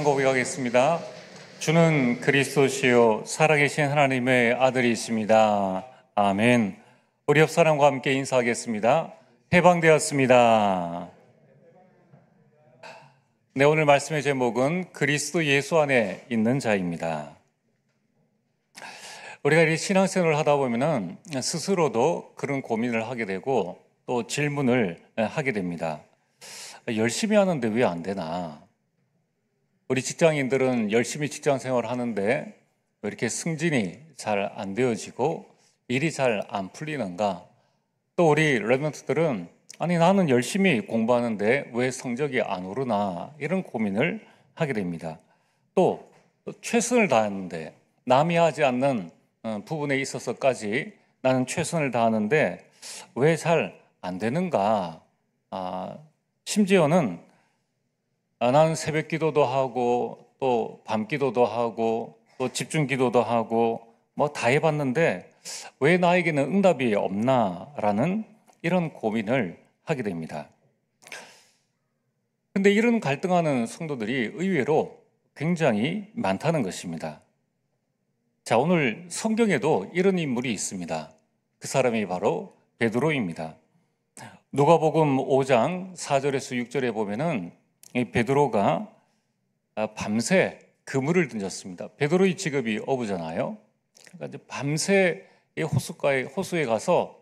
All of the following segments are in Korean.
고백하겠습니다. 주는 그리스도시요 살아계신 하나님의 아들이십니다. 아멘. 우리 옆 사람과 함께 인사하겠습니다. 해방되었습니다. 네, 오늘 말씀의 제목은 그리스도 예수 안에 있는 자입니다. 우리가 이 신앙생활을 하다 보면은 스스로도 그런 고민을 하게 되고 또 질문을 하게 됩니다. 열심히 하는데 왜 안 되나? 우리 직장인들은 열심히 직장 생활을 하는데 왜 이렇게 승진이 잘 안 되어지고 일이 잘 안 풀리는가? 또 우리 랩런트들은 아니 나는 열심히 공부하는데 왜 성적이 안 오르나? 이런 고민을 하게 됩니다. 또 최선을 다하는데 남이 하지 않는 부분에 있어서까지 나는 최선을 다하는데 왜 잘 안 되는가? 심지어는 나는 새벽 기도도 하고 또 밤 기도도 하고 또 집중 기도도 하고 뭐 다 해봤는데 왜 나에게는 응답이 없나라는 이런 고민을 하게 됩니다. 근데 이런 갈등하는 성도들이 의외로 굉장히 많다는 것입니다. 자, 오늘 성경에도 이런 인물이 있습니다. 그 사람이 바로 베드로입니다. 누가복음 5장 4절에서 6절에 보면은 이 베드로가 밤새 그물을 던졌습니다. 베드로의 직업이 어부잖아요. 그러니까 이제 밤새 이 호수에 가서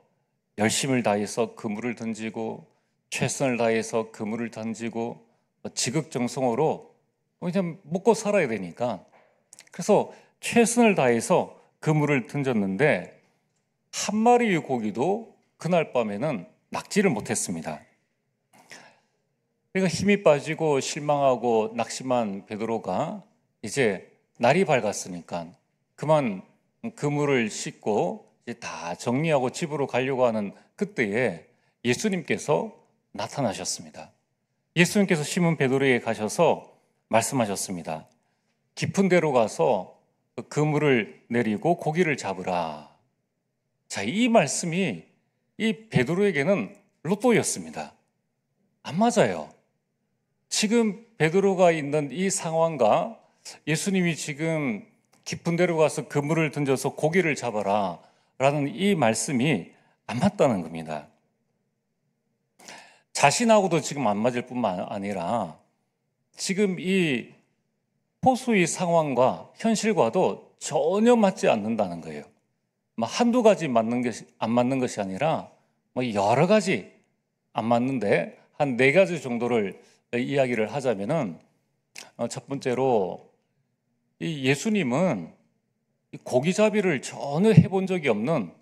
열심을 다해서 그물을 던지고 최선을 다해서 그물을 던지고 지극정성으로 그냥 먹고 살아야 되니까 그래서 최선을 다해서 그물을 던졌는데 한 마리의 고기도 그날 밤에는 낚지를 못했습니다. 그러니까 힘이 빠지고 실망하고 낙심한 베드로가 이제 날이 밝았으니까 그만 그물을 씻고 이제 다 정리하고 집으로 가려고 하는 그때에 예수님께서 나타나셨습니다. 예수님께서 시몬 베드로에게 가셔서 말씀하셨습니다. 깊은 데로 가서 그물을 내리고 고기를 잡으라. 자, 이 말씀이 이 베드로에게는 로또였습니다. 안 맞아요. 지금 베드로가 있는 이 상황과 예수님이 지금 깊은 데로 가서 그물을 던져서 고기를 잡아라 라는 이 말씀이 안 맞다는 겁니다. 자신하고도 지금 안 맞을 뿐만 아니라 지금 이 호수의 상황과 현실과도 전혀 맞지 않는다는 거예요. 한두 가지 안 맞는 것이 아니라 여러 가지 안 맞는데 한 4가지 정도를 이야기를 하자면은 첫 번째로 이 예수님은 고기잡이를 전혀 해본 적이 없는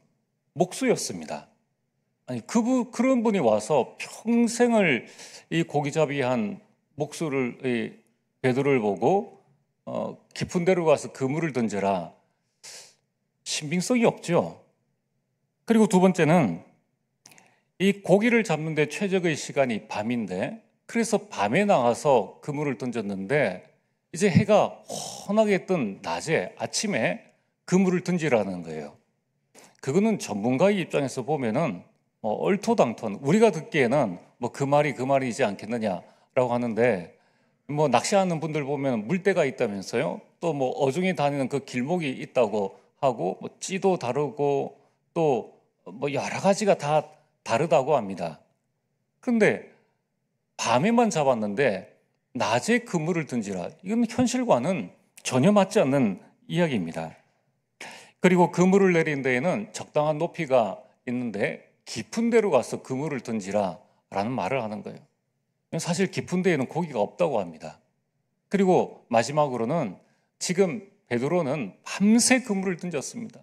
목수였습니다. 아니 그런 분이 와서 평생을 이 고기잡이한 목수를 베드로를 보고 깊은 데로 가서 그물을 던져라. 신빙성이 없죠. 그리고 두 번째는 이 고기를 잡는데 최적의 시간이 밤인데 그래서 밤에 나가서 그물을 던졌는데 이제 해가 환하게 뜬 낮에 아침에 그물을 던지라는 거예요. 그거는 전문가의 입장에서 보면은 얼토당토한 우리가 듣기에는 그 말이지 않겠느냐라고 하는데 낚시하는 분들 보면 물때가 있다면서요. 또 어종이 다니는 그 길목이 있다고 하고 찌도 다르고 또 여러 가지가 다 다르다고 합니다. 근데 밤에만 잡았는데 낮에 그물을 던지라. 이건 현실과는 전혀 맞지 않는 이야기입니다. 그리고 그물을 내린 데에는 적당한 높이가 있는데 깊은 데로 가서 그물을 던지라 라는 말을 하는 거예요. 사실 깊은 데에는 고기가 없다고 합니다. 그리고 마지막으로는 지금 베드로는 밤새 그물을 던졌습니다.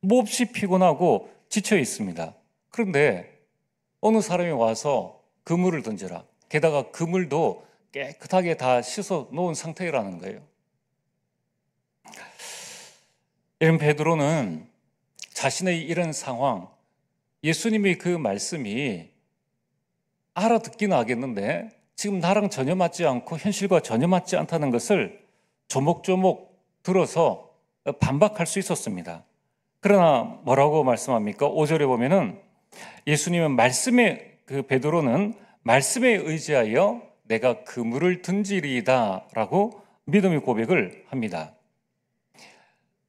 몹시 피곤하고 지쳐 있습니다. 그런데 어느 사람이 와서 그물을 던져라. 게다가 그물도 깨끗하게 다 씻어 놓은 상태라는 거예요. 이런 베드로는 자신의 이런 상황, 예수님의 그 말씀이 알아듣기는 하겠는데 지금 나랑 전혀 맞지 않고 현실과 전혀 맞지 않다는 것을 조목조목 들어서 반박할 수 있었습니다. 그러나 뭐라고 말씀합니까? 5절에 보면은 예수님은 베드로는 말씀에 의지하여 내가 그물을 던지리이다 라고 믿음의 고백을 합니다.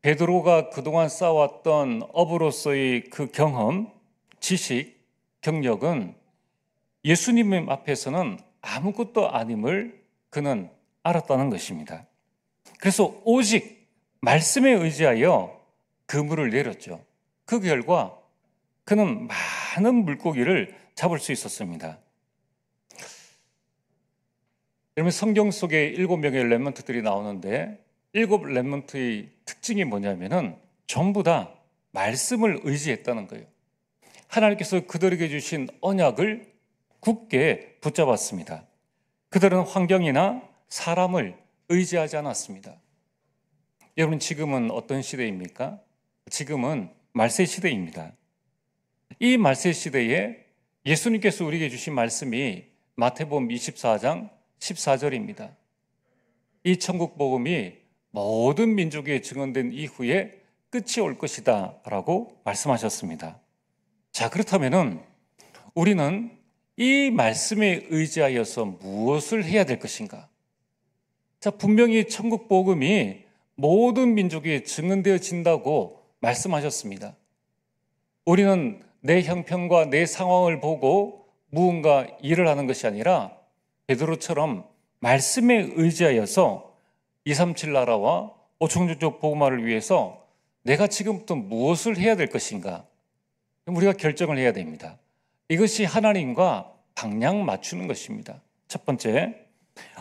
베드로가 그동안 쌓아왔던 어부로서의 그 경험, 지식, 경력은 예수님 앞에서는 아무것도 아님을 그는 알았다는 것입니다. 그래서 오직 말씀에 의지하여 그물을 내렸죠. 그 결과 그는 많은 물고기를 잡을 수 있었습니다. 여러분, 성경 속에 7명의 렘넌트들이 나오는데 7 렘넌트의 특징이 뭐냐면은 전부 다 말씀을 의지했다는 거예요. 하나님께서 그들에게 주신 언약을 굳게 붙잡았습니다. 그들은 환경이나 사람을 의지하지 않았습니다. 여러분, 지금은 어떤 시대입니까? 지금은 말세 시대입니다. 이 말세 시대에 예수님께서 우리에게 주신 말씀이 마태복음 24장 14절입니다. 이 천국 복음이 모든 민족에 증언된 이후에 끝이 올 것이다 라고 말씀하셨습니다. 자, 그렇다면은 우리는 이 말씀에 의지하여서 무엇을 해야 될 것인가? 자, 분명히 천국 복음이 모든 민족에 증언되어진다고 말씀하셨습니다. 우리는 내 형편과 내 상황을 보고 무언가 일을 하는 것이 아니라 베드로처럼 말씀에 의지하여서 237 나라와 오천족족 복음화를 위해서 내가 지금부터 무엇을 해야 될 것인가? 우리가 결정을 해야 됩니다. 이것이 하나님과 방향 맞추는 것입니다. 첫 번째,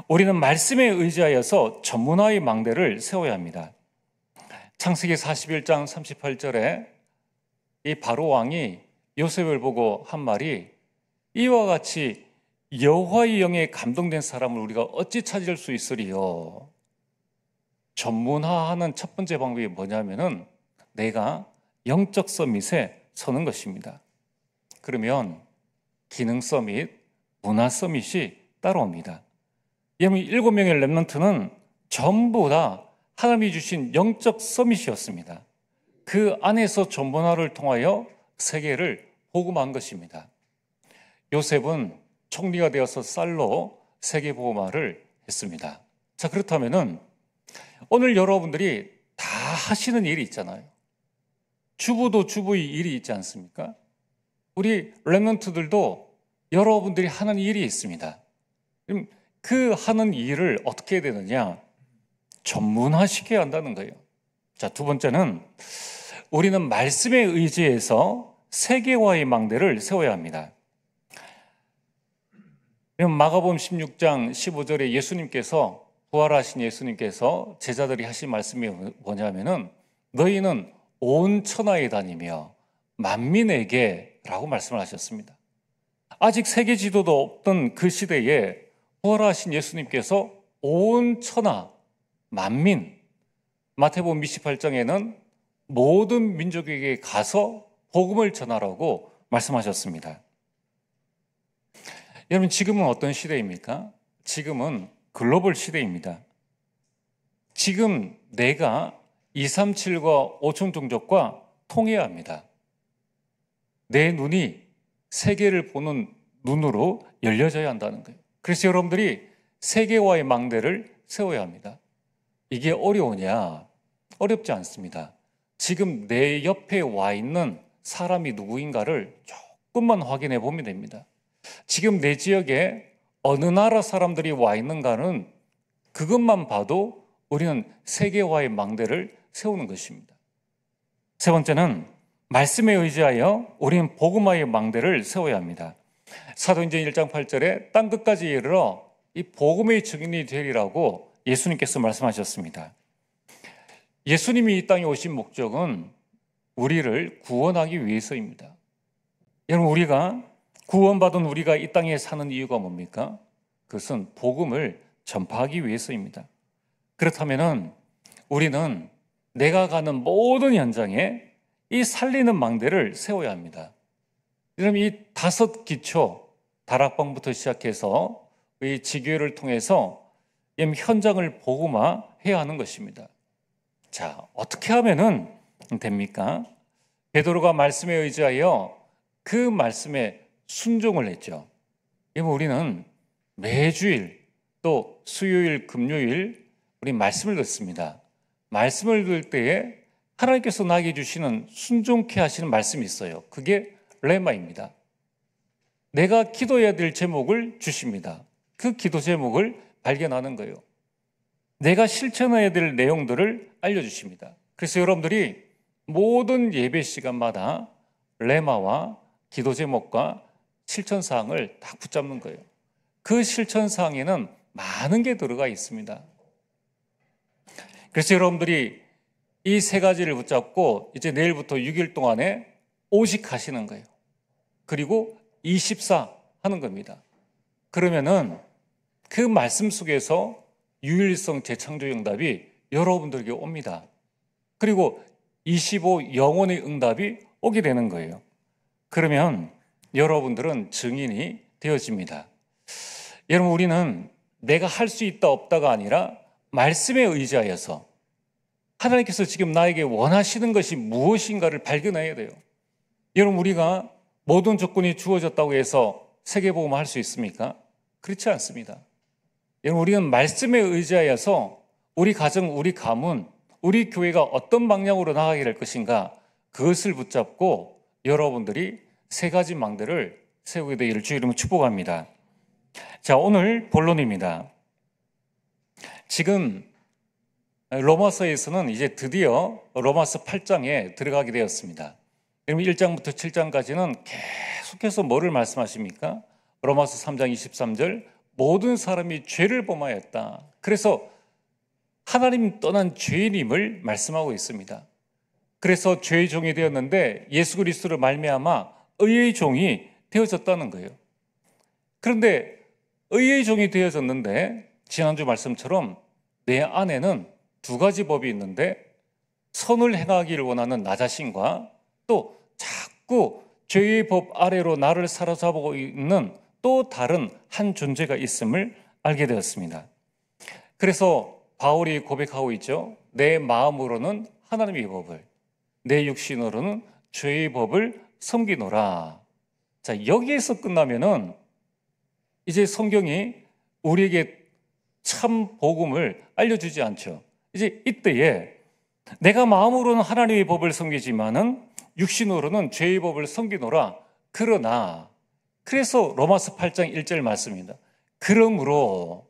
우리는 말씀에 의지하여서 전문화의 망대를 세워야 합니다. 창세기 41장 38절에 이 바로 왕이 요셉을 보고 한 말이 이와 같이 여호와의 영에 감동된 사람을 우리가 어찌 찾을 수 있으리요? 전문화하는 첫 번째 방법이 뭐냐면은 내가 영적 서밋에 서는 것입니다. 그러면 기능 서밋, 문화 서밋이 따라옵니다. 여러분, 7명의 렘넌트는 전부 다 하나님이 주신 영적 서밋이었습니다. 그 안에서 전문화를 통하여 세계를 복음한 것입니다. 요셉은 총리가 되어서 쌀로 세계 복음화를 했습니다. 자, 그렇다면은 오늘 여러분들이 다 하시는 일이 있잖아요. 주부도 주부의 일이 있지 않습니까? 우리 렘넌트들도 여러분들이 하는 일이 있습니다. 그럼 그 하는 일을 어떻게 해야 되느냐? 전문화시켜야 한다는 거예요. 자, 두 번째는 우리는 말씀에 의지해서 세계화의 망대를 세워야 합니다. 마가복음 16장 15절에 예수님께서, 부활하신 예수님께서 제자들이 하신 말씀이 뭐냐면은 너희는 온 천하에 다니며 만민에게 라고 말씀을 하셨습니다. 아직 세계 지도도 없던 그 시대에 부활하신 예수님께서 온 천하, 만민, 마태복음 28장에는 모든 민족에게 가서 복음을 전하라고 말씀하셨습니다. 여러분, 지금은 어떤 시대입니까? 지금은 글로벌 시대입니다. 지금 내가 237과 5천 종족과 통해야 합니다. 내 눈이 세계를 보는 눈으로 열려져야 한다는 거예요. 그래서 여러분들이 세계화의 망대를 세워야 합니다. 이게 어려우냐? 어렵지 않습니다. 지금 내 옆에 와 있는 사람이 누구인가를 조금만 확인해 보면 됩니다. 지금 내 지역에 어느 나라 사람들이 와 있는가는 그것만 봐도 우리는 세계화의 망대를 세우는 것입니다. 세 번째는 말씀에 의지하여 우리는 복음화의 망대를 세워야 합니다. 사도행전 1장 8절에 땅 끝까지 이르러 이 복음의 증인이 되리라고 예수님께서 말씀하셨습니다. 예수님이 이 땅에 오신 목적은 우리를 구원하기 위해서입니다. 여러분, 우리가 구원받은 우리가 이 땅에 사는 이유가 뭡니까? 그것은 복음을 전파하기 위해서입니다. 그렇다면은 우리는 내가 가는 모든 현장에 이 살리는 망대를 세워야 합니다. 여러분, 이 5 기초, 다락방부터 시작해서 이 지교회를 통해서 현장을 복음화해야 하는 것입니다. 자, 어떻게 하면은 됩니까? 베드로가 말씀에 의지하여 그 말씀에 순종을 했죠. 우리는 매주일 또 수요일, 금요일 우리 말씀을 듣습니다. 말씀을 들을 때에 하나님께서 나에게 주시는 순종케 하시는 말씀이 있어요. 그게 레마입니다. 내가 기도해야 될 제목을 주십니다. 그 기도 제목을 발견하는 거예요. 내가 실천해야 될 내용들을 알려주십니다. 그래서 여러분들이 모든 예배 시간마다 레마와 기도 제목과 실천사항을 딱 붙잡는 거예요. 그 실천사항에는 많은 게 들어가 있습니다. 그래서 여러분들이 이 세 가지를 붙잡고 이제 내일부터 6일 동안에 오직하시는 거예요. 그리고 24 하는 겁니다. 그러면은 그 말씀 속에서 유일성 재창조 응답이 여러분들에게 옵니다. 그리고 25 영혼의 응답이 오게 되는 거예요. 그러면 여러분들은 증인이 되어집니다. 여러분, 우리는 내가 할 수 있다 없다가 아니라 말씀에 의지하여서 하나님께서 지금 나에게 원하시는 것이 무엇인가를 발견해야 돼요. 여러분, 우리가 모든 조건이 주어졌다고 해서 세계복음을 할 수 있습니까? 그렇지 않습니다. 여러분, 우리는 말씀에 의지하여서 우리 가정, 우리 가문, 우리 교회가 어떤 방향으로 나가게 될 것인가, 그것을 붙잡고 여러분들이 세 가지 망대를 세우게 되기를 주의 이름으로 축복합니다. 자, 오늘 본론입니다. 지금 로마서에서는 이제 드디어 로마서 8장에 들어가게 되었습니다. 여러분, 1장부터 7장까지는 계속해서 뭐를 말씀하십니까? 로마서 3장 23절, 모든 사람이 죄를 범하였다. 그래서 하나님 떠난 죄인임을 말씀하고 있습니다. 그래서 죄의 종이 되었는데 예수 그리스도를 말미암아 의의 종이 되어졌다는 거예요. 그런데 의의 종이 되어졌는데 지난주 말씀처럼 내 안에는 두 가지 법이 있는데 선을 행하기를 원하는 나 자신과 또 자꾸 죄의 법 아래로 나를 사로잡고 있는 또 다른 한 존재가 있음을 알게 되었습니다. 그래서 바울이 고백하고 있죠. 내 마음으로는 하나님의 법을, 내 육신으로는 죄의 법을 섬기노라. 자, 여기에서 끝나면은 이제 성경이 우리에게 참 복음을 알려주지 않죠. 이제 이때에 내가 마음으로는 하나님의 법을 섬기지만은 육신으로는 죄의 법을 섬기노라. 그러나, 그래서 로마서 8장 1절 말씀입니다. 그러므로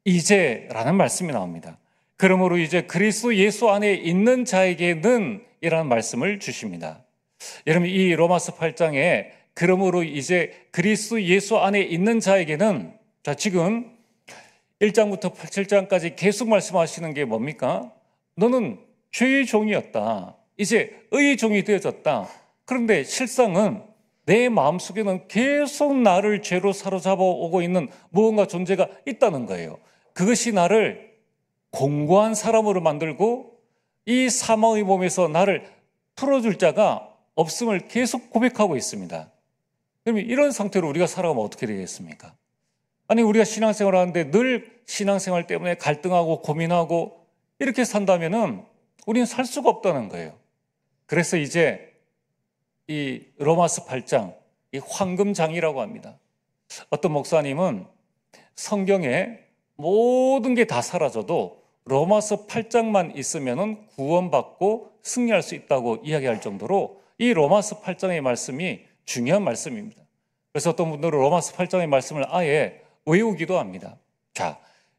이제라는 말씀이 나옵니다. 그러므로 이제 그리스도 예수 안에 있는 자에게는 이라는 말씀을 주십니다. 여러분, 이 로마서 8장에 그러므로 이제 그리스도 예수 안에 있는 자에게는, 자, 지금 1장부터 7장까지 계속 말씀하시는 게 뭡니까? 너는 죄의 종이었다. 이제 의의 종이 되어졌다. 그런데 실상은 내 마음속에는 계속 나를 죄로 사로잡아 오고 있는 무언가 존재가 있다는 거예요. 그것이 나를 공고한 사람으로 만들고 이 사망의 몸에서 나를 풀어줄 자가 없음을 계속 고백하고 있습니다. 그러면 이런 상태로 우리가 살아가면 어떻게 되겠습니까? 아니, 우리가 신앙생활을 하는데 늘 신앙생활 때문에 갈등하고 고민하고 이렇게 산다면은 우리는 살 수가 없다는 거예요. 그래서 이제 이 로마서 8장, 이 황금장이라고 합니다. 어떤 목사님은 성경에 모든 게 다 사라져도 로마서 8장만 있으면은 구원받고 승리할 수 있다고 이야기할 정도로 이 로마서 8장의 말씀이 중요한 말씀입니다. 그래서 어떤 분들은 로마서 8장의 말씀을 아예 외우기도 합니다. 자,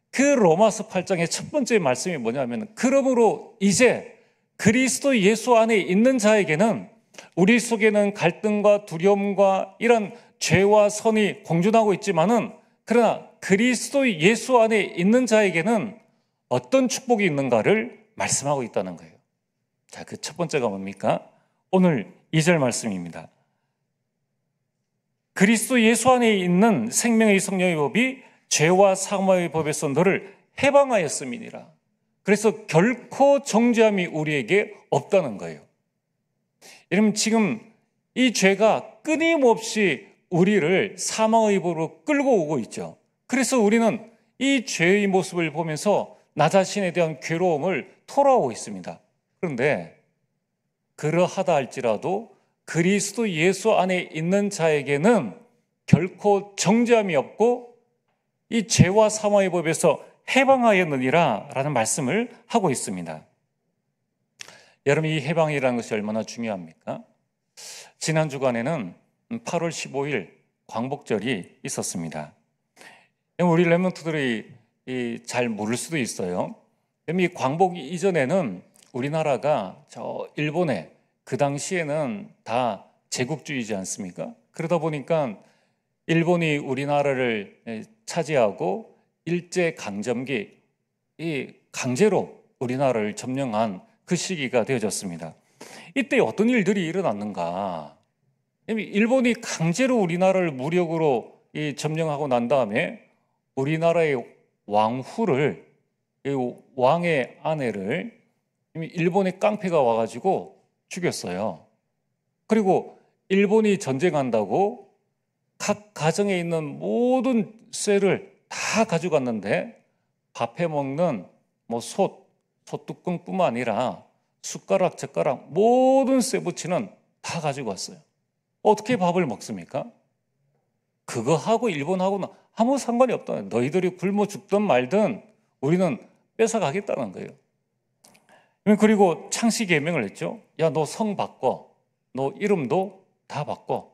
그 로마서 8장의 첫 번째 말씀이 뭐냐면, 그러므로 이제 그리스도 예수 안에 있는 자에게는 우리 속에는 갈등과 두려움과 이런 죄와 선이 공존하고 있지만은, 그러나 그리스도 예수 안에 있는 자에게는 어떤 축복이 있는가를 말씀하고 있다는 거예요. 자, 그 첫 번째가 뭡니까? 오늘 2절 말씀입니다. 그리스도 예수 안에 있는 생명의 성령의 법이 죄와 사망의 법에서 너를 해방하였음이니라. 그래서 결코 정죄함이 우리에게 없다는 거예요. 여러분, 지금 이 죄가 끊임없이 우리를 사망의 법으로 끌고 오고 있죠. 그래서 우리는 이 죄의 모습을 보면서 나 자신에 대한 괴로움을 토로하고 있습니다. 그런데 그러하다 할지라도 그리스도 예수 안에 있는 자에게는 결코 정죄함이 없고 이 죄와 사망의 법에서 해방하였느니라 라는 말씀을 하고 있습니다. 여러분, 이 해방이라는 것이 얼마나 중요합니까? 지난 주간에는 8월 15일 광복절이 있었습니다. 우리 랩런트들이 잘 모를 수도 있어요. 이 광복 이전에는 우리나라가 저 일본에 그 당시에는 다 제국주의지 않습니까? 그러다 보니까 일본이 우리나라를 차지하고 일제강점기 이 강제로 우리나라를 점령한 그 시기가 되어졌습니다. 이때 어떤 일들이 일어났는가? 일본이 강제로 우리나라를 무력으로 점령하고 난 다음에 우리나라의 왕후를, 왕의 아내를 일본의 깡패가 와가지고 죽였어요. 그리고 일본이 전쟁한다고 각 가정에 있는 모든 쇠를 다 가져갔는데 밥해 먹는 솥뚜껑뿐만 아니라 숟가락, 젓가락 모든 쇠붙이는 다 가지고 왔어요. 어떻게 밥을 먹습니까? 그거하고 일본하고는 아무 상관이 없다. 너희들이 굶어 죽든 말든 우리는 뺏어가겠다는 거예요. 그리고 창씨 계명을 했죠. 야, 너 성 바꿔. 너 이름도 다 바꿔.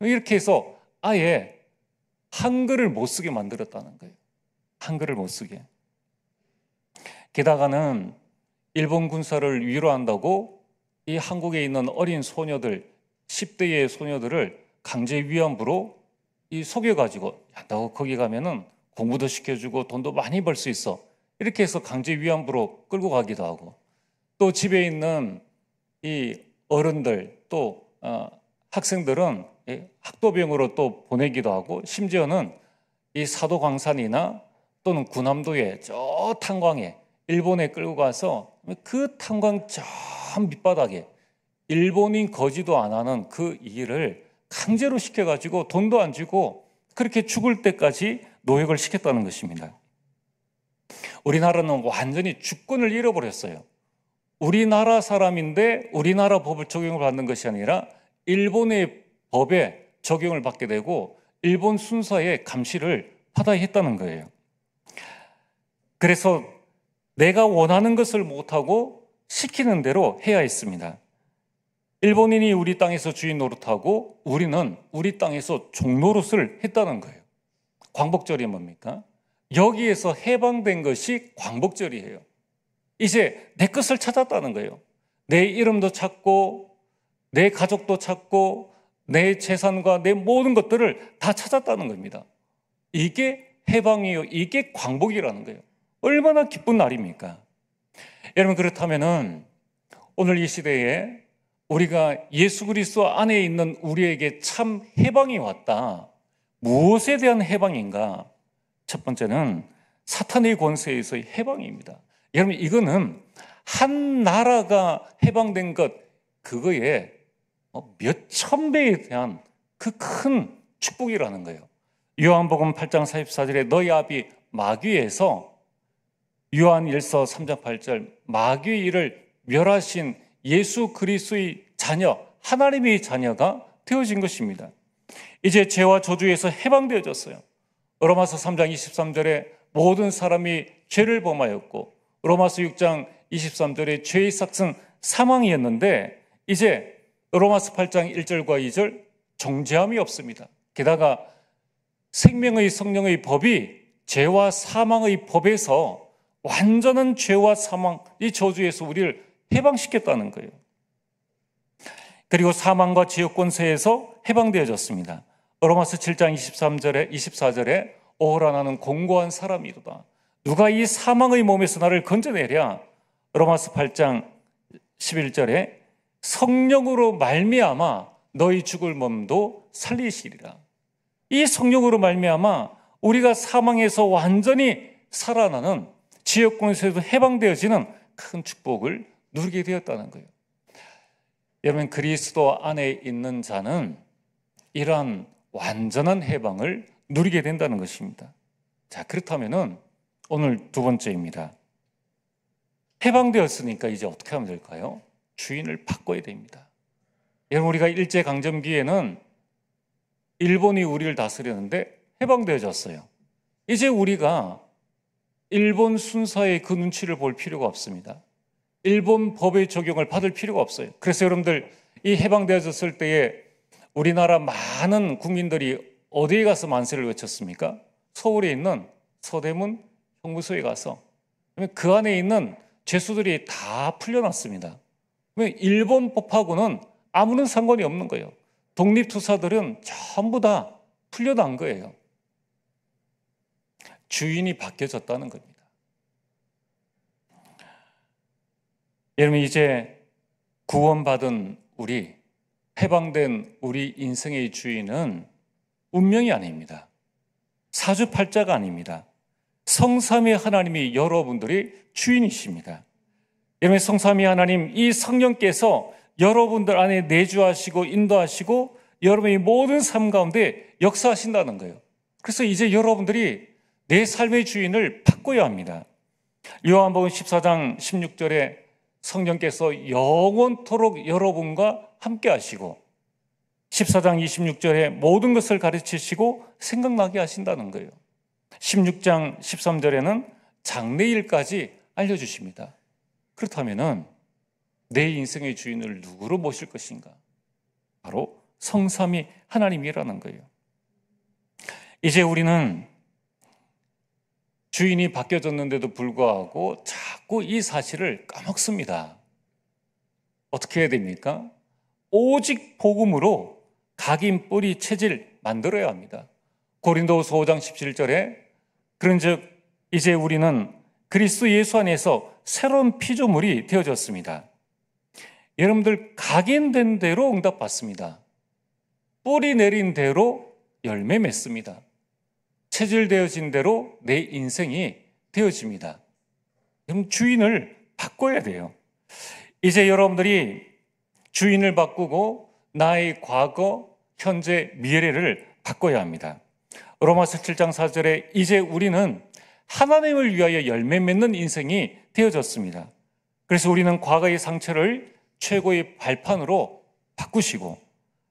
이렇게 해서 아예 한글을 못 쓰게 만들었다는 거예요. 한글을 못 쓰게. 게다가는 일본 군사를 위로한다고 이 한국에 있는 어린 소녀들, 10대의 소녀들을 강제 위안부로 속여가지고, 야, 너 거기 가면은 공부도 시켜주고 돈도 많이 벌 수 있어. 이렇게 해서 강제 위안부로 끌고 가기도 하고, 또 집에 있는 이 어른들, 또 학생들은 학도병으로 또 보내기도 하고, 심지어는 이 사도광산이나 또는 구남도의 저 탄광에 일본에 끌고 가서 그 탄광 저 밑바닥에 일본인 거지도 안 하는 그 일을 강제로 시켜가지고 돈도 안 주고 그렇게 죽을 때까지 노역을 시켰다는 것입니다. 우리나라는 완전히 주권을 잃어버렸어요. 우리나라 사람인데 우리나라 법을 적용을 받는 것이 아니라 일본의 법에 적용을 받게 되고 일본 순사의 감시를 받아야 했다는 거예요. 그래서 내가 원하는 것을 못하고 시키는 대로 해야 했습니다. 일본인이 우리 땅에서 주인 노릇하고 우리는 우리 땅에서 종 노릇을 했다는 거예요. 광복절이 뭡니까? 여기에서 해방된 것이 광복절이에요. 이제 내 것을 찾았다는 거예요. 내 이름도 찾고 내 가족도 찾고 내 재산과 내 모든 것들을 다 찾았다는 겁니다. 이게 해방이에요. 이게 광복이라는 거예요. 얼마나 기쁜 날입니까? 여러분, 그렇다면은 오늘 이 시대에 우리가 예수 그리스도 안에 있는 우리에게 참 해방이 왔다. 무엇에 대한 해방인가? 첫 번째는 사탄의 권세에서의 해방입니다. 여러분, 이거는 한 나라가 해방된 것, 그거에 몇천 배에 대한 그 큰 축복이라는 거예요. 요한복음 8장 44절에 너희 아비 마귀에서, 요한일서 3장 8절, 마귀의 일을 멸하신 예수 그리스도의 자녀, 하나님의 자녀가 되어진 것입니다. 이제 죄와 저주에서 해방되어졌어요. 로마서 3장 23절에 모든 사람이 죄를 범하였고, 로마서 6장 23절에 죄의 삭은 사망이었는데 이제 로마서 8장 1절과 2절 정죄함이 없습니다. 게다가 생명의 성령의 법이 죄와 사망의 법에서 완전한 죄와 사망, 이 저주에서 우리를 해방시켰다는 거예요. 그리고 사망과 지옥 권세에서 해방되어졌습니다. 로마서 7장 24절에 오호라 나는 공고한 사람이로다. 누가 이 사망의 몸에서 나를 건져내랴. 로마서 8장 11절에 성령으로 말미암아 너희 죽을 몸도 살리시리라. 이 성령으로 말미암아 우리가 사망에서 완전히 살아나는 지옥 권세에서 해방되어지는 큰 축복을 누리게 되었다는 거예요. 여러분, 그리스도 안에 있는 자는 이러한 완전한 해방을 누리게 된다는 것입니다. 자, 그렇다면은 오늘 두 번째입니다. 해방되었으니까 이제 어떻게 하면 될까요? 주인을 바꿔야 됩니다. 여러분, 우리가 일제강점기에는 일본이 우리를 다스렸는데 해방되어졌어요. 이제 우리가 일본 순사의 그 눈치를 볼 필요가 없습니다. 일본 법의 적용을 받을 필요가 없어요. 그래서 여러분들 이 해방되어졌을 때에 우리나라 많은 국민들이 어디에 가서 만세를 외쳤습니까? 서울에 있는 서대문 형무소에 가서. 그 안에 있는 죄수들이 다 풀려났습니다. 일본 법하고는 아무런 상관이 없는 거예요. 독립투사들은 전부 다 풀려난 거예요. 주인이 바뀌어졌다는 겁니다. 여러분, 이제 구원받은 우리, 해방된 우리 인생의 주인은 운명이 아닙니다. 사주팔자가 아닙니다. 성삼위 하나님이 여러분들의 주인이십니다. 여러분, 성삼위 하나님, 이 성령께서 여러분들 안에 내주하시고 인도하시고 여러분의 모든 삶 가운데 역사하신다는 거예요. 그래서 이제 여러분들이 내 삶의 주인을 바꿔야 합니다. 요한복음 14장 16절에 성령께서 영원토록 여러분과 함께 하시고 14장 26절에 모든 것을 가르치시고 생각나게 하신다는 거예요. 16장 13절에는 장래일까지 알려주십니다. 그렇다면 내 인생의 주인을 누구로 모실 것인가? 바로 성삼위 하나님이라는 거예요. 이제 우리는 주인이 바뀌어졌는데도 불구하고 자꾸 이 사실을 까먹습니다. 어떻게 해야 됩니까? 오직 복음으로 각인 뿌리 체질 만들어야 합니다. 고린도후서 5장 17절에 그런즉 이제 우리는 그리스도 예수 안에서 새로운 피조물이 되어졌습니다. 여러분들 각인된 대로 응답받습니다. 뿌리 내린 대로 열매 맺습니다. 체질되어진 대로 내 인생이 되어집니다. 그럼 주인을 바꿔야 돼요. 이제 여러분들이 주인을 바꾸고 나의 과거, 현재, 미래를 바꿔야 합니다. 로마서 7장 4절에 이제 우리는 하나님을 위하여 열매 맺는 인생이 되어졌습니다. 그래서 우리는 과거의 상처를 최고의 발판으로 바꾸시고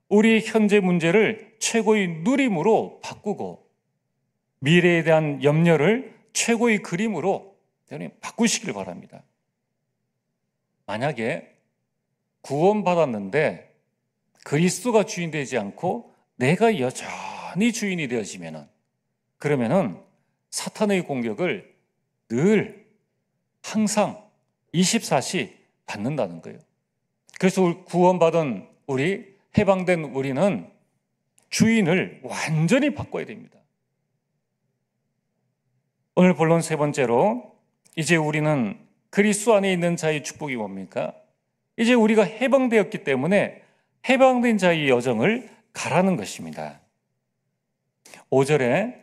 우리 현재 문제를 최고의 누림으로 바꾸고 미래에 대한 염려를 최고의 그림으로 바꾸시길 바랍니다. 만약에 구원받았는데 그리스도가 주인 되지 않고 내가 여전히 주인이 되어지면은 그러면은 사탄의 공격을 늘 항상 24시 받는다는 거예요. 그래서 구원받은 우리, 해방된 우리는 주인을 완전히 바꿔야 됩니다. 오늘 본론 세 번째로 이제 우리는 그리스도 안에 있는 자의 축복이 뭡니까? 이제 우리가 해방되었기 때문에 해방된 자의 여정을 가라는 것입니다. 5절에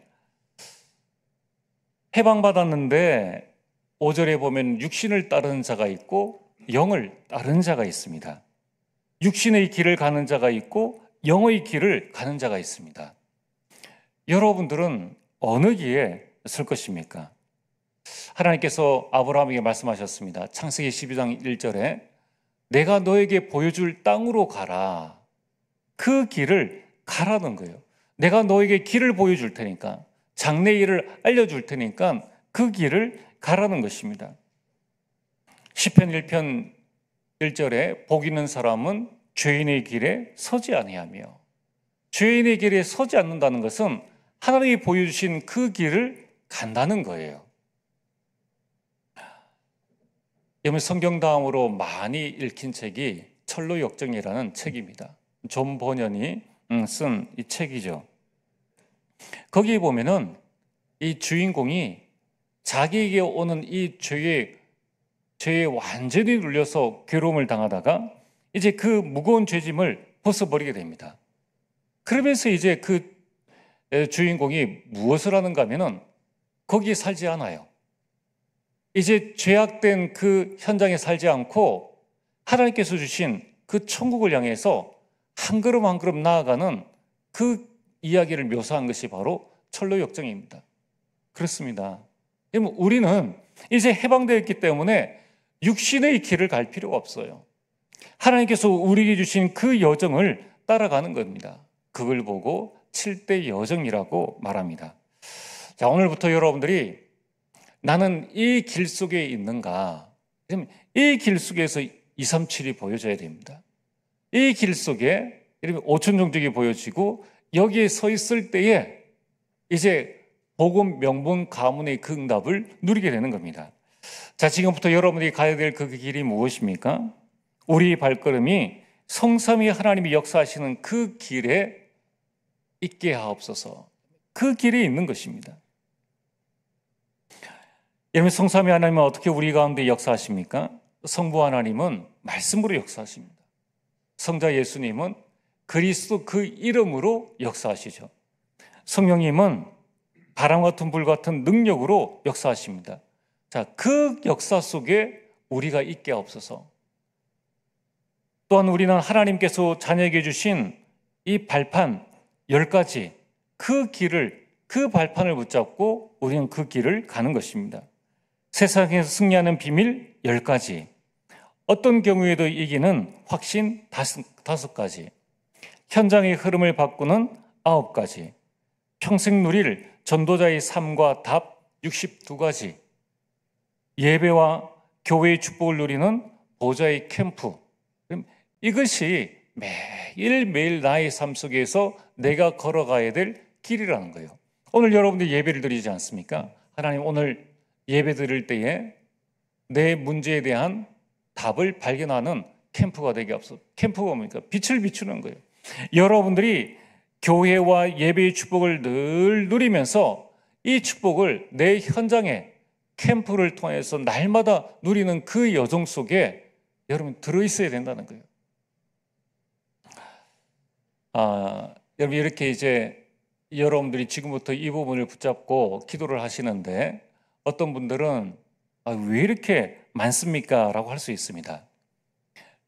해방받았는데 5절에 보면 육신을 따르는 자가 있고 영을 따르는 자가 있습니다. 육신의 길을 가는 자가 있고 영의 길을 가는 자가 있습니다. 여러분들은 어느 길에 설 것입니까? 하나님께서 아브라함에게 말씀하셨습니다. 창세기 12장 1절에 내가 너에게 보여줄 땅으로 가라. 그 길을 가라는 거예요. 내가 너에게 길을 보여줄 테니까, 장래일을 알려줄 테니까 그 길을 가라는 것입니다. 시편 1편 1절에 복 있는 사람은 죄인의 길에 서지 아니하며, 죄인의 길에 서지 않는다는 것은 하나님이 보여주신 그 길을 간다는 거예요. 여러분, 성경 다음으로 많이 읽힌 책이 철로역정이라는 책입니다. 존 버년이 쓴 이 책이죠. 거기에 보면은 이 주인공이 자기에게 오는 이 죄에 완전히 눌려서 괴로움을 당하다가 이제 그 무거운 죄짐을 벗어버리게 됩니다. 그러면서 이제 그 주인공이 무엇을 하는가 하면은 거기에 살지 않아요. 이제 죄악된 그 현장에 살지 않고 하나님께서 주신 그 천국을 향해서 한 걸음 한 걸음 나아가는 그 이야기를 묘사한 것이 바로 철로역정입니다. 그렇습니다. 우리는 이제 해방되었기 때문에 육신의 길을 갈 필요가 없어요. 하나님께서 우리에게 주신 그 여정을 따라가는 겁니다. 그걸 보고 7대 여정이라고 말합니다. 자, 오늘부터 여러분들이 나는 이 길 속에 있는가? 이 길 속에서 237이 보여져야 됩니다. 이 길 속에 오천 종족이 보여지고 여기에 서 있을 때에 이제 복음, 명분, 가문의 그 응답을 누리게 되는 겁니다. 자, 지금부터 여러분이 가야 될 그 길이 무엇입니까? 우리 발걸음이 성삼위 하나님이 역사하시는 그 길에 있게 하옵소서. 그 길에 있는 것입니다. 여러분, 성삼위 하나님은 어떻게 우리 가운데 역사하십니까? 성부 하나님은 말씀으로 역사하십니다. 성자 예수님은 그리스도 그 이름으로 역사하시죠. 성령님은 바람 같은 불 같은 능력으로 역사하십니다. 자, 그 역사 속에 우리가 있게 하옵소서. 또한 우리는 하나님께서 자녀에게 주신 이 발판 10가지, 그 길을, 그 발판을 붙잡고 우리는 그 길을 가는 것입니다. 세상에서 승리하는 비밀 10가지, 어떤 경우에도 이기는 확신 5가지, 현장의 흐름을 바꾸는 9가지, 평생 누릴 전도자의 삶과 답 62가지, 예배와 교회의 축복을 누리는 보좌의 캠프. 이것이 매일매일 나의 삶 속에서 내가 걸어가야 될 길이라는 거예요. 오늘 여러분들 예배를 드리지 않습니까? 하나님, 오늘 예배 드릴 때에 내 문제에 대한 답을 발견하는 캠프가 되게 없어. 캠프가 뭡니까? 빛을 비추는 거예요. 여러분들이 교회와 예배의 축복을 늘 누리면서 이 축복을 내 현장에 캠프를 통해서 날마다 누리는 그 여정 속에 여러분 들어있어야 된다는 거예요. 여러분, 이렇게 이제 여러분들이 지금부터 이 부분을 붙잡고 기도를 하시는데 어떤 분들은 왜 이렇게 많습니까? 라고 할 수 있습니다.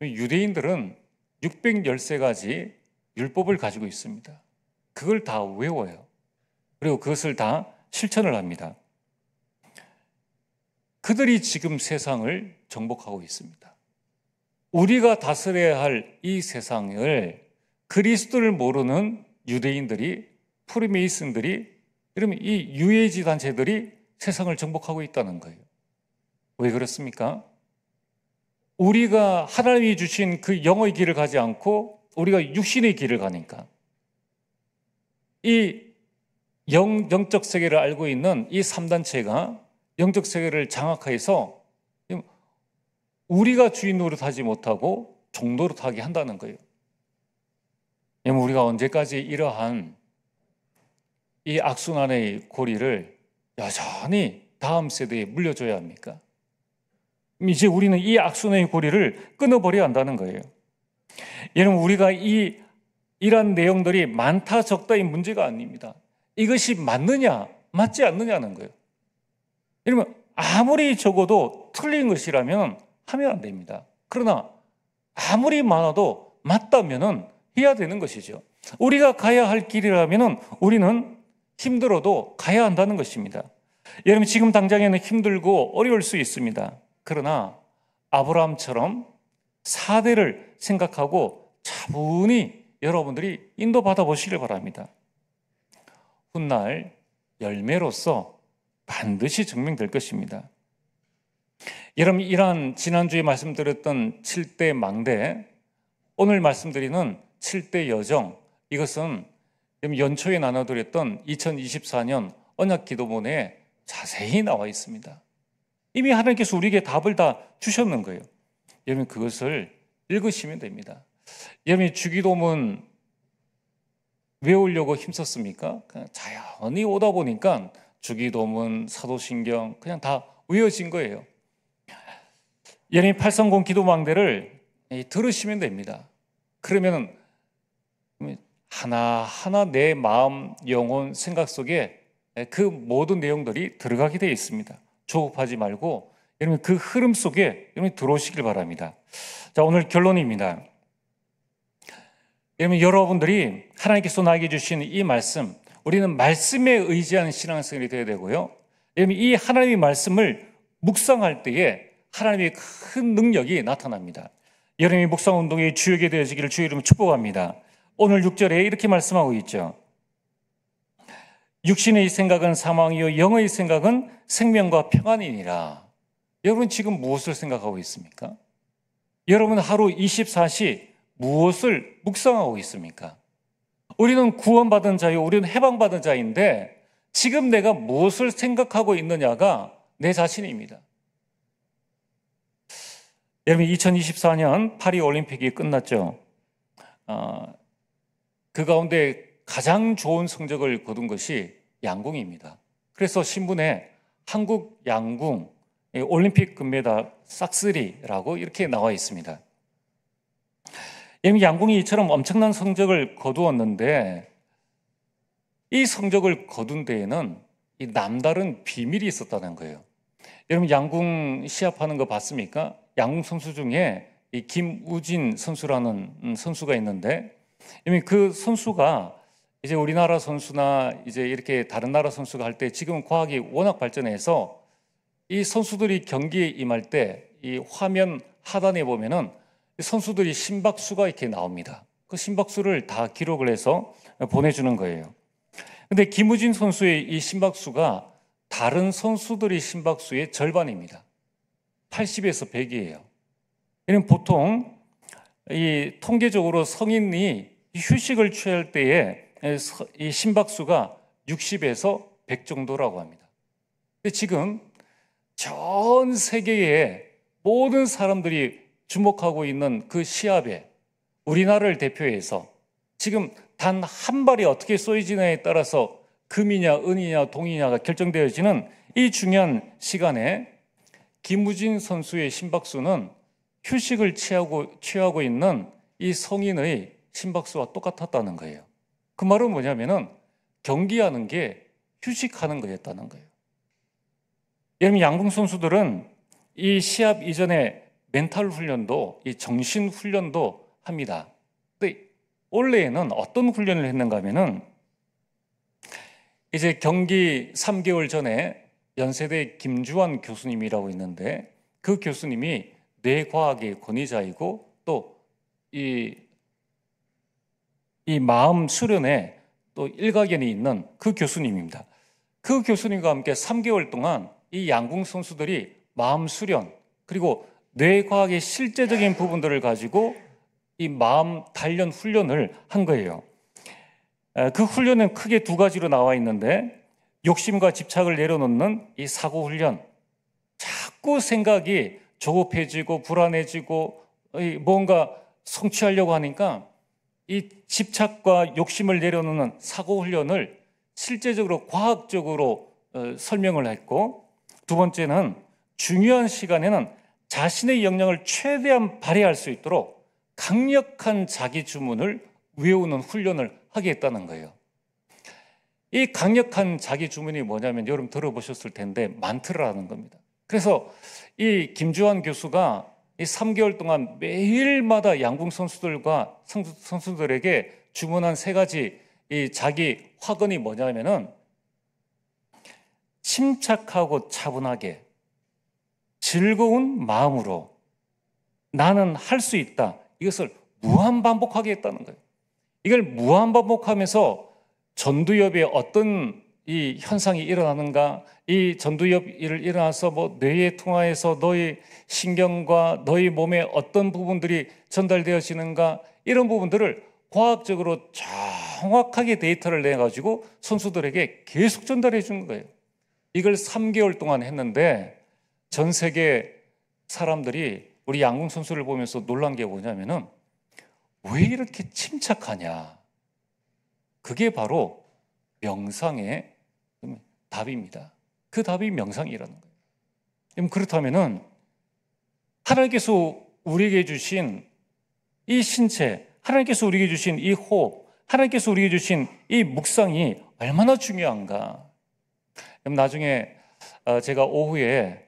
유대인들은 613가지 율법을 가지고 있습니다. 그걸 다 외워요. 그리고 그것을 다 실천을 합니다. 그들이 지금 세상을 정복하고 있습니다. 우리가 다스려야 할 이 세상을 그리스도를 모르는 유대인들이, 프리메이슨들이, 그러면 이 유해지 단체들이 세상을 정복하고 있다는 거예요. 왜 그렇습니까? 우리가 하나님이 주신 그 영의 길을 가지 않고 우리가 육신의 길을 가니까, 이 영적 세계를 알고 있는 이 3단체가 영적 세계를 장악해서 우리가 주인 노릇하지 못하고 종 노릇하게 한다는 거예요. 우리가 언제까지 이러한 이 악순환의 고리를 여전히 다음 세대에 물려줘야 합니까? 이제 우리는 이 악순환의 고리를 끊어버려야 한다는 거예요. 여러분, 우리가 이런 내용들이 많다 적다의 문제가 아닙니다. 이것이 맞느냐 맞지 않느냐는 거예요. 여러분, 아무리 적어도 틀린 것이라면 하면 안 됩니다. 그러나 아무리 많아도 맞다면은 해야 되는 것이죠. 우리가 가야 할 길이라면은 우리는 힘들어도 가야 한다는 것입니다. 여러분, 지금 당장에는 힘들고 어려울 수 있습니다. 그러나 아브라함처럼 4대를 생각하고 차분히 여러분들이 인도받아 보시길 바랍니다. 훗날 열매로서 반드시 증명될 것입니다. 여러분, 이러한 지난주에 말씀드렸던 7대 망대, 오늘 말씀드리는 7대 여정, 이것은 연초에 나눠드렸던 2024년 언약기도문에 자세히 나와 있습니다. 이미 하나님께서 우리에게 답을 다 주셨는 거예요. 여러분, 그것을 읽으시면 됩니다. 여러분이 주기도문 외우려고 힘썼습니까? 그냥 자연히 오다 보니까 주기도문, 사도신경 그냥 다 외워진 거예요. 여러분이 830 기도망대를 들으시면 됩니다. 그러면 하나하나 내 마음, 영혼, 생각 속에 그 모든 내용들이 들어가게 되어 있습니다. 조급하지 말고 여러분 그 흐름 속에 여러분 들어오시길 바랍니다. 자, 오늘 결론입니다. 여러분들이 하나님께서 나에게 주신 이 말씀, 우리는 말씀에 의지하는 신앙생활이 되어야 되고요. 이 하나님의 말씀을 묵상할 때에 하나님의 큰 능력이 나타납니다. 여러분이 묵상운동의 주역이 되어지기를 주의 이름으로 축복합니다. 오늘 6절에 이렇게 말씀하고 있죠. 육신의 생각은 사망이요 영의 생각은 생명과 평안이니라. 여러분 지금 무엇을 생각하고 있습니까? 여러분 하루 24시 무엇을 묵상하고 있습니까? 우리는 구원받은 자요, 우리는 해방받은 자인데 지금 내가 무엇을 생각하고 있느냐가 내 자신입니다. 여러분 2024년 파리 올림픽이 끝났죠. 그 가운데 가장 좋은 성적을 거둔 것이 양궁입니다. 그래서 신문에 한국 양궁 올림픽 금메달 싹쓸이라고 이렇게 나와 있습니다. 양궁이 이처럼 엄청난 성적을 거두었는데 이 성적을 거둔 데에는 이 남다른 비밀이 있었다는 거예요. 여러분 양궁 시합하는 거 봤습니까? 양궁 선수 중에 이 김우진 선수라는 선수가 있는데 그 선수가 이제 우리나라 선수나 이제 이렇게 다른 나라 선수가 할 때 지금 과학이 워낙 발전해서 이 선수들이 경기에 임할 때 이 화면 하단에 보면은 선수들이 심박수가 이렇게 나옵니다. 그 심박수를 다 기록을 해서 보내주는 거예요. 근데 김우진 선수의 이 심박수가 다른 선수들의 심박수의 절반입니다. 80에서 100이에요. 이는 보통 이 통계적으로 성인이 휴식을 취할 때에 이 심박수가 60에서 100 정도라고 합니다. 근데 지금 전 세계의 모든 사람들이 주목하고 있는 그 시합에 우리나라를 대표해서 지금 단 한 발이 어떻게 쏘여지느냐에 따라서 금이냐 은이냐 동이냐가 결정되어지는 이 중요한 시간에 김우진 선수의 심박수는 휴식을 취하고 있는 이 성인의 심박수와 똑같았다는 거예요. 그 말은 뭐냐면은 경기하는 게 휴식하는 거였다는 거예요. 여러분 양궁 선수들은 이 시합 이전에 멘탈 훈련도 이 정신 훈련도 합니다. 근데 원래는 어떤 훈련을 했는가 하면은 이제 경기 3개월 전에 연세대 김주환 교수님이라고 있는데 그 교수님이 뇌과학의 권위자이고 또 이 마음 수련에 또 일가견이 있는 그 교수님입니다. 그 교수님과 함께 3개월 동안 이 양궁 선수들이 마음 수련 그리고 뇌과학의 실제적인 부분들을 가지고 이 마음 단련 훈련을 한 거예요. 그 훈련은 크게 두 가지로 나와 있는데 욕심과 집착을 내려놓는 이 사고 훈련, 자꾸 생각이 조급해지고 불안해지고 뭔가 성취하려고 하니까 이 집착과 욕심을 내려놓는 사고 훈련을 실제적으로 과학적으로 설명을 했고 두 번째는 중요한 시간에는 자신의 역량을 최대한 발휘할 수 있도록 강력한 자기 주문을 외우는 훈련을 하게 했다는 거예요. 이 강력한 자기 주문이 뭐냐면 여러분 들어보셨을 텐데 만트라라는 겁니다. 그래서 이 김주환 교수가 이 3개월 동안 매일마다 양궁 선수들과 선수들에게 주문한 세 가지 이 자기 화근이 뭐냐면은 침착하고 차분하게 즐거운 마음으로 나는 할 수 있다. 이것을 무한 반복하게 했다는 거예요. 이걸 무한 반복하면서 전두엽에 어떤 이 현상이 일어나는가, 이 전두엽이 일어나서 뭐 뇌에 통하여서 너의 신경과 너의 몸에 어떤 부분들이 전달되어지는가, 이런 부분들을 과학적으로 정확하게 데이터를 내가지고 선수들에게 계속 전달해 주는 거예요. 이걸 3개월 동안 했는데 전 세계 사람들이 우리 양궁 선수를 보면서 놀란 게 뭐냐면은 왜 이렇게 침착하냐? 그게 바로 명상의 답입니다. 그 답이 명상이라는 거예요. 그렇다면은 하나님께서 우리에게 주신 이 신체, 하나님께서 우리에게 주신 이 호흡, 하나님께서 우리에게 주신 이 묵상이 얼마나 중요한가? 나중에 제가 오후에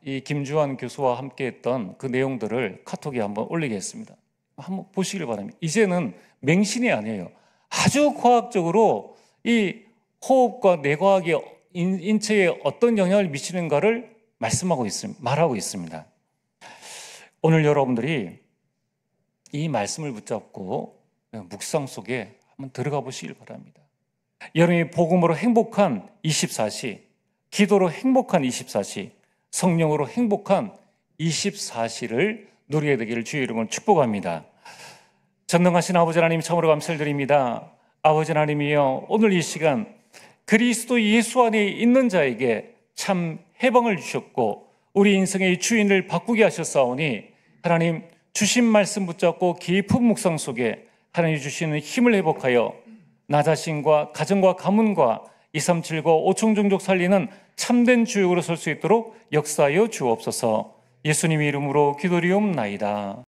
이 김주환 교수와 함께 했던 그 내용들을 카톡에 한번 올리겠습니다. 한번 보시길 바랍니다. 이제는 맹신이 아니에요. 아주 과학적으로 이 호흡과 뇌과학이 인체에 어떤 영향을 미치는가를 말하고 있습니다. 오늘 여러분들이 이 말씀을 붙잡고 묵상 속에 한번 들어가 보시길 바랍니다. 여러분이 복음으로 행복한 24시, 기도로 행복한 24시, 성령으로 행복한 24시를 누리게 되기를 주의 이름으로 축복합니다. 전능하신 아버지 하나님 참으로 감사를 드립니다. 아버지 하나님이여, 오늘 이 시간 그리스도 예수 안에 있는 자에게 참 해방을 주셨고 우리 인생의 주인을 바꾸게 하셨사오니 하나님 주신 말씀 붙잡고 깊은 묵상 속에 하나님 주시는 힘을 회복하여 나 자신과 가정과 가문과 237과 5총 종족 살리는 참된 주역으로 설 수 있도록 역사하여 주옵소서. 예수님의 이름으로 기도리옵나이다.